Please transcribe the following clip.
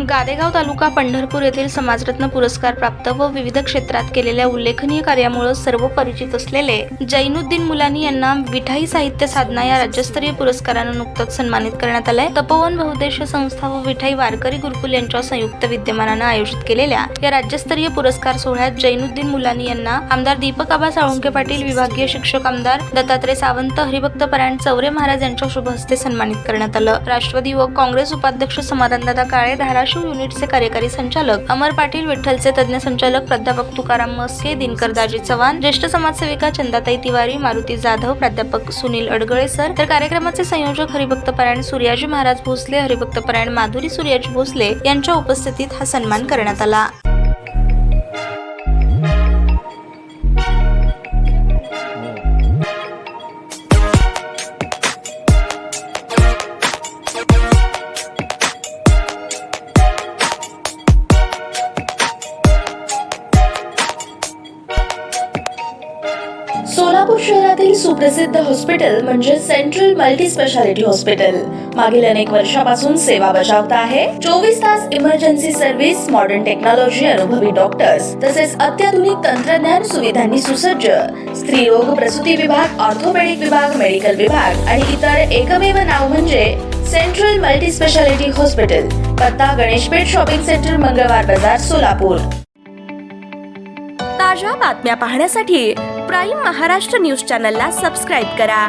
गादेगाव तालुका पंढरपूर येथील समाजरत्न पुरस्कार प्राप्त व विविध क्षेत्रात केलेल्या उल्लेखनीय कार्यामुळे सर्व परिचित असलेले जैनुद्दीन मुलानी यांना विठाई साहित्य साधना या राज्यस्तरीय पुरस्काराने नुकतंच सन्मानित करण्यात आले। तपोवन बहुउद्देशीय संस्था व विठाई वारकरी गुरुकुल यांच्या संयुक्त विद्यमानाने आयोजित केलेल्या या राज्यस्तरीय पुरस्कार सोहळ्यात जैनुद्दीन मुलानी यांना आमदार दीपक आबा साळुंखे पाटील, विभागीय शिक्षक आमदार दत्तात्रय सावंत, हरिभक्त परायण चौरे महाराज यांच्या शुभ हस्ते सन्मानित करण्यात आलं। राष्ट्रवादी युवक काँग्रेस उपाध्यक्ष समाधानदादा काळे, धाराशिव युनिटचे कार्यकारी संचालक अमर पाटील, विठ्ठलचे तज्ञ संचालक प्राध्यापक तुकाराम मस्के, दिनकर दाजी चव्हाण, ज्येष्ठ समाजसेविका चंदाताई तिवारी, मारुती जाधव, प्राध्यापक सुनील अडगळे सर, तर कार्यक्रमाचे संयोजक हरिभक्त परायण सूर्याजी महाराज भोसले, हरिभक्त परायण माधुरी सूर्याजी भोसले यांच्या उपस्थितीत हा सन्मान करण्यात आला। सोलापूर शहरातील सुप्रसिद्ध हॉस्पिटल म्हणजे सेंट्रल मल्टी स्पेशालिटी हॉस्पिटल मागील अनेक वर्षापासून सेवा बजावत आहे। 24 तास इमर्जन्सी सर्व्हिस, मॉडर्न टेक्नॉलॉजी, अनुभवी डॉक्टर्स तसेच अत्याधुनिक तंत्रज्ञान सुविधांनी सुसज्ज स्त्रीरोग प्रसूती विभाग, ऑर्थोपेडिक विभाग, मेडिकल विभाग आणि इतर एकमेव नाव म्हणजे सेंट्रल मल्टी स्पेशालिटी हॉस्पिटल। पत्ता गणेशपेठ शॉपिंग सेंटर, मंगळवार बाजार, सोलापूर। ताज्या बातम्या पाहण्यासाठी प्राईम महाराष्ट्र न्यूज चॅनलला सबस्क्राईब करा।